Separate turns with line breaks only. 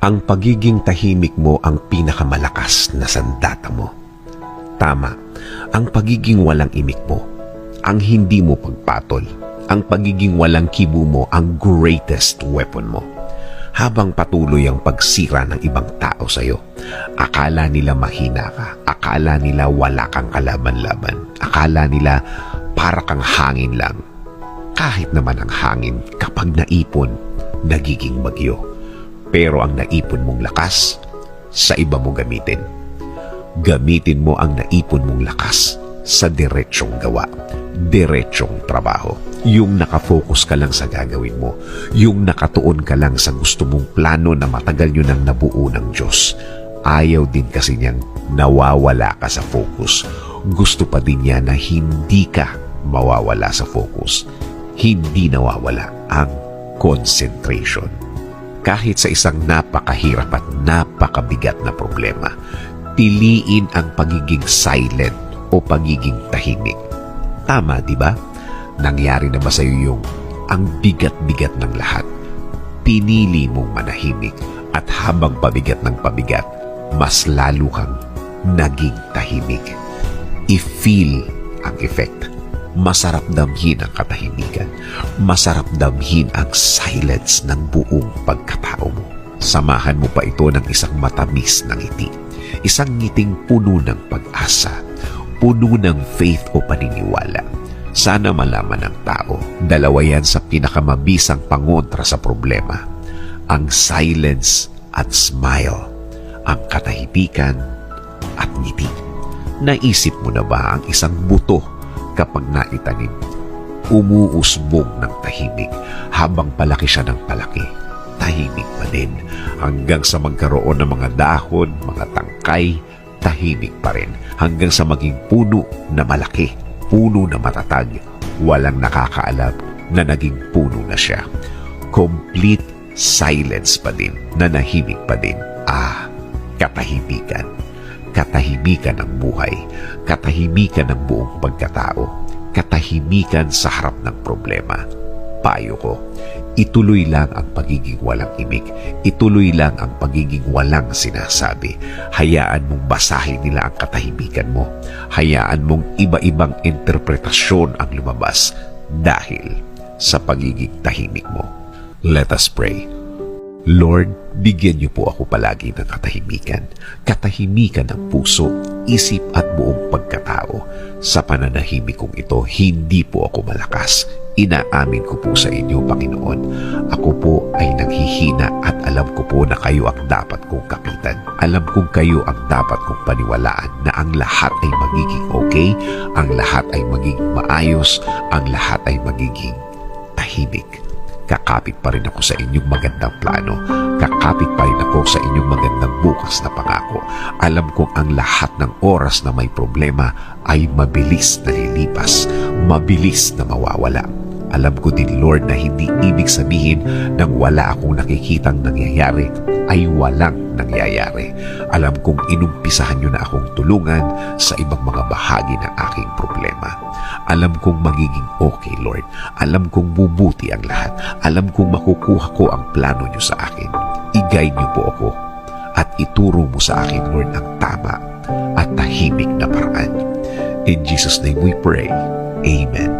Ang pagiging tahimik mo ang pinakamalakas na sandata mo. Tama, ang pagiging walang imik mo, ang hindi mo pagpatol, ang pagiging walang kibo mo ang greatest weapon mo. Habang patuloy ang pagsira ng ibang tao sa'yo, akala nila mahina ka, akala nila wala kang kalaban-laban, akala nila para kang hangin lang. Kahit naman ang hangin kapag naipon, nagiging bagyo. Pero ang naipon mong lakas, sa iba mo gamitin. Gamitin mo ang naipon mong lakas sa diretsyong gawa, diretsyong trabaho. Yung nakafocus ka lang sa gagawin mo, yung nakatuon ka lang sa gusto mong plano na matagal nyo nang nabuo ng Diyos. Ayaw din kasi niyang nawawala ka sa focus. Gusto pa din niya na hindi ka mawawala sa focus. Hindi nawawala ang concentration. Kahit sa isang napakahirap at napakabigat na problema, piliin ang pagiging silent o pagiging tahimik. Tama, di ba? Nangyari na ba sa iyo yung ang bigat-bigat ng lahat? Pinili mong manahimik at habang pabigat ng pabigat, mas lalo kang naging tahimik. I-feel ang effect. Masarap damhin ang katahimikan. Masarap damhin ang silence ng buong pagkatao mo. Samahan mo pa ito ng isang matamis na ngiti. Isang ngiting puno ng pag-asa, puno ng faith o paniniwala. Sana malaman ng tao, dalawa yan sa pinakamabisang pangontra sa problema. Ang silence at smile, ang katahimikan at ngiti. Naisip mo na ba ang isang buto kapag naitanim? Umuusbong ng tahimik habang palaki siya ng palaki. Tahimik pa din hanggang sa magkaroon ng mga dahon, mga tangkay, tahimik pa rin hanggang sa maging puno na malaki, puno na matatag. Walang nakakaalam na naging puno na siya. Complete silence pa din, nanahimik pa din. Katahimikan. Katahimikan ng buhay, katahimikan ng buong pagkatao, katahimikan sa harap ng problema. Payo ko, ituloy lang ang pagiging walang imik, ituloy lang ang pagiging walang sinasabi. Hayaan mong basahin nila ang katahimikan mo, hayaan mong iba-ibang interpretasyon ang lumabas dahil sa pagiging tahimik mo. Let us pray. Lord, bigyan niyo po ako palagi ng katahimikan. Katahimikan ng puso, isip at buong pagkatao. Sa pananahimik kong ito, hindi po ako malakas. Inaamin ko po sa inyo, Panginoon. Ako po ay nanghihina at alam ko po na kayo ang dapat kong kapitan. Alam kong kayo ang dapat kong paniwalaan na ang lahat ay magiging okay, ang lahat ay magiging maayos, ang lahat ay magiging tahimik. Kakapit pa rin ako sa inyong magandang plano. Kakapit pa rin ako sa inyong magandang bukas na pangako. Alam kong ang lahat ng oras na may problema ay mabilis na lilipas, mabilis na mawawala. Alam ko din, Lord, na hindi ibig sabihin nang wala akong nakikitang nangyayari ay walang nangyayari. Alam kong inumpisahan niyo na akong tulungan sa ibang mga bahagi ng aking problema. Alam kong magiging okay, Lord. Alam kong bubuti ang lahat. Alam kong makukuha ko ang plano niyo sa akin. I-guide niyo po ako at ituro mo sa akin, Lord, ang tama at tahimik na paraan. In Jesus' name we pray. Amen.